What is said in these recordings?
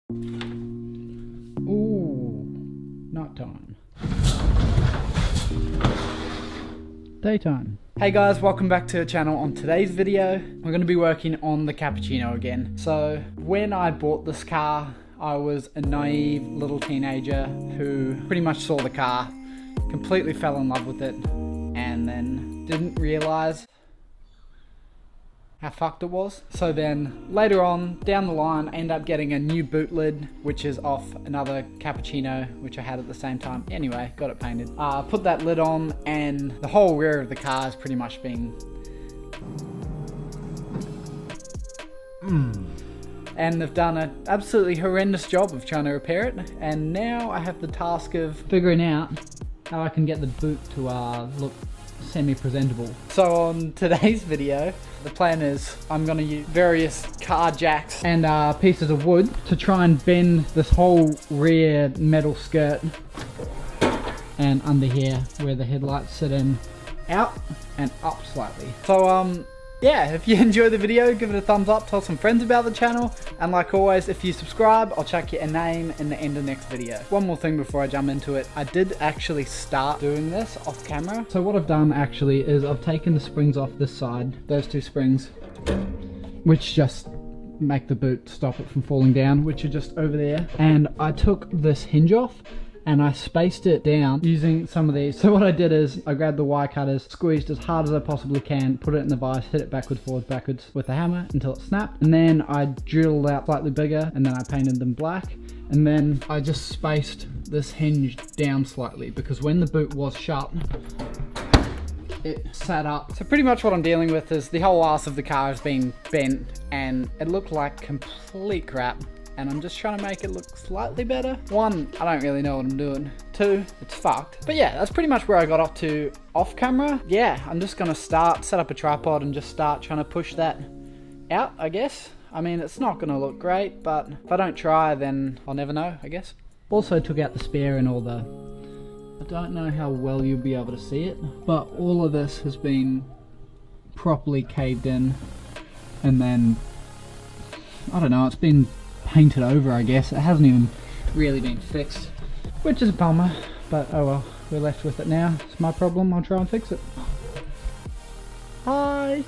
Ooh, night time. Daytime. Hey guys, welcome back to the channel. On today's video, we're going to be working on the Cappuccino again. So when I bought this car, I was a naive little teenager who pretty much saw the car, completely fell in love with it, and then didn't realize how fucked it was. So then later on down the line, I end up getting a new boot lid, which is off another Cappuccino, which I had at the same time. Anyway, got it painted. Put that lid on, and the whole rear of the car has pretty much been and they've done an absolutely horrendous job of trying to repair it, and now I have the task of figuring out how I can get the boot to look semi-presentable. So on today's video, the plan is I'm going to use various car jacks and pieces of wood to try and bend this whole rear metal skirt and under here where the headlights sit in, out and up slightly. So yeah, if you enjoy the video, give it a thumbs up, tell some friends about the channel, and like always, if you subscribe, I'll chuck you a name in the end of the next video. One more thing before I jump into it, I did actually start doing this off camera. So what I've done actually is I've taken the springs off this side, those two springs, which just make the boot stop it from falling down, which are just over there, and I took this hinge off and I spaced it down using some of these. So what I did is I grabbed the wire cutters, squeezed as hard as I possibly can, put it in the vise, hit it backwards, forwards, backwards with a hammer until it snapped. And then I drilled out slightly bigger, and then I painted them black. And then I just spaced this hinge down slightly because when the boot was shut, it sat up. So pretty much what I'm dealing with is the whole ass of the car has been bent and it looked like complete crap. And I'm just trying to make it look slightly better. One, I don't really know what I'm doing. Two, it's fucked. But yeah, that's pretty much where I got up to off camera. Yeah, I'm just gonna set up a tripod and just start trying to push that out, I guess. I mean, it's not gonna look great, but if I don't try, then I'll never know, I guess. Also took out the spare and all the, I don't know how well you'll be able to see it, but all of this has been properly caved in, and then, I don't know, it's been painted over, I guess. It hasn't even really been fixed, which is a bummer, but oh well, we're left with it now. It's my problem, I'll try and fix it. Hi!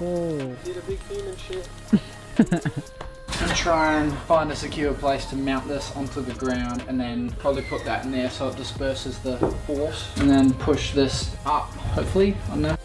Oh. Did a big theme and shit. I'm gonna try and find a secure place to mount this onto the ground and then probably put that in there so it disperses the force, and then push this up, hopefully, I don't know.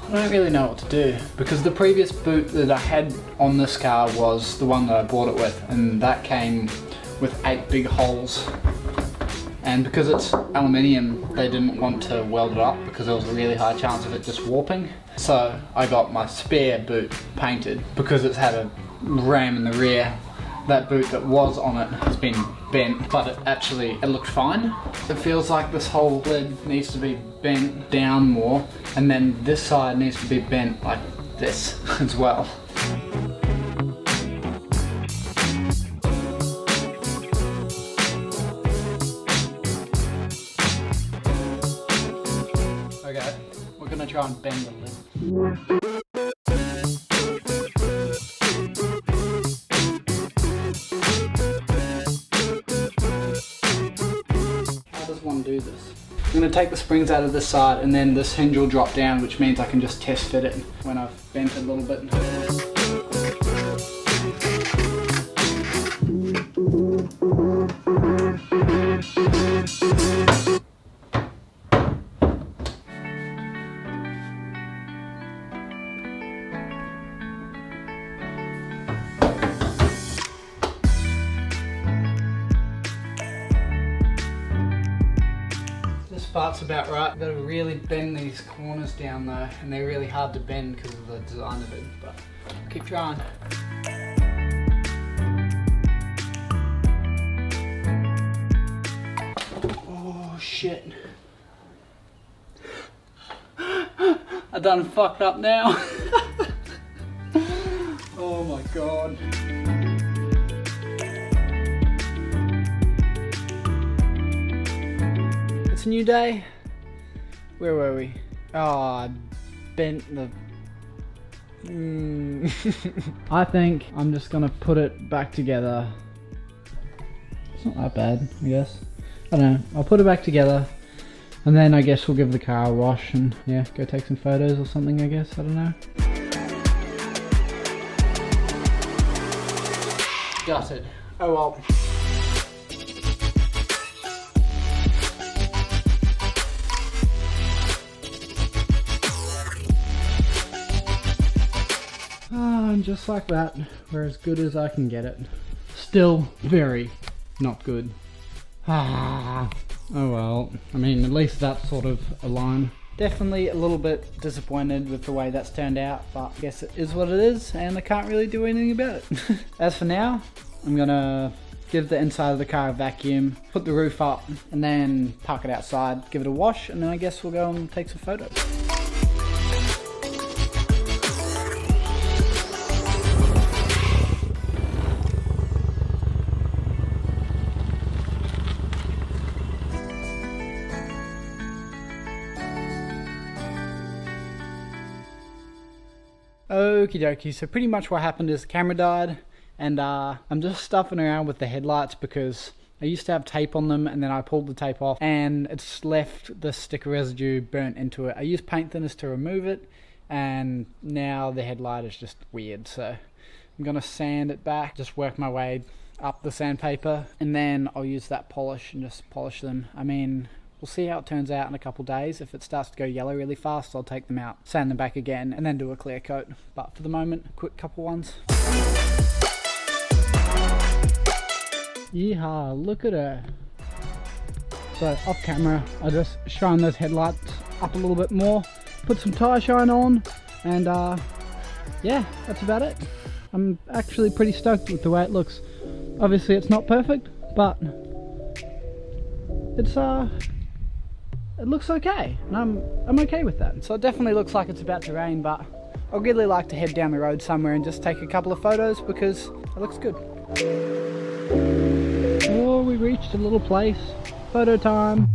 I don't really know what to do because the previous boot that I had on this car was the one that I bought it with, and that came with 8 big holes, and because it's aluminium they didn't want to weld it up because there was a really high chance of it just warping. So I got my spare boot painted because it's had a ram in the rear. That boot that was on it has been bent, but it looked fine. It feels like this whole lid needs to be bent down more, and then this side needs to be bent like this as well. Okay, we're gonna try and bend the lid. Do this. I'm going to take the springs out of this side, and then this hinge will drop down, which means I can just test fit it when I've bent it a little bit. Part's about right. I've got to really bend these corners down though, and they're really hard to bend because of the design of it, but I'll keep trying. Oh shit. I done fucked up now. Oh my god. It's a new day. Where were we? Oh, I bent the... I think I'm just gonna put it back together. It's not that bad, I guess. I don't know. I'll put it back together. And then I guess we'll give the car a wash and yeah, go take some photos or something, I guess. I don't know. Gutted. Oh well. And just like that, we're as good as I can get it. Still very not good. Oh well, I mean, at least that's sort of a line. Definitely a little bit disappointed with the way that's turned out, but I guess it is what it is, and I can't really do anything about it. As for now, I'm gonna give the inside of the car a vacuum, put the roof up, and then park it outside, give it a wash, and then I guess we'll go and take some photos. Okie dokie, so pretty much what happened is the camera died, and I'm just stuffing around with the headlights because I used to have tape on them, and then I pulled the tape off and it's left the sticker residue burnt into it. I used paint thinners to remove it, and now the headlight is just weird, so I'm gonna sand it back, just work my way up the sandpaper, and then I'll use that polish and just polish them. I mean, we'll see how it turns out in a couple days. If it starts to go yellow really fast, I'll take them out, sand them back again, and then do a clear coat. But for the moment, quick couple ones. Yeehaw, look at her. So off camera, I just shine those headlights up a little bit more, put some tire shine on, and yeah, that's about it. I'm actually pretty stoked with the way it looks. Obviously it's not perfect, but it's it looks okay, and I'm okay with that. So it definitely looks like it's about to rain, but I'd really like to head down the road somewhere and just take a couple of photos because it looks good. Oh, we reached a little place. Photo time.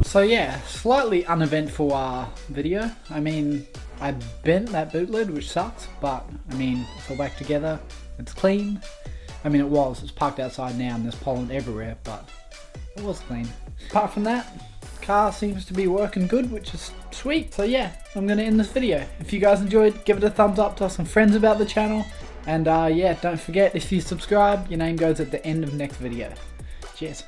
So yeah, slightly uneventful video. I mean, I bent that boot lid, which sucks, but I mean, it's all back together. It's clean. I mean, it's parked outside now and there's pollen everywhere, but it was clean. Apart from that, car seems to be working good, which is sweet. So yeah, I'm gonna end this video. If you guys enjoyed, give it a thumbs up, tell some friends about the channel, and yeah, don't forget, if you subscribe, your name goes at the end of next video. Cheers.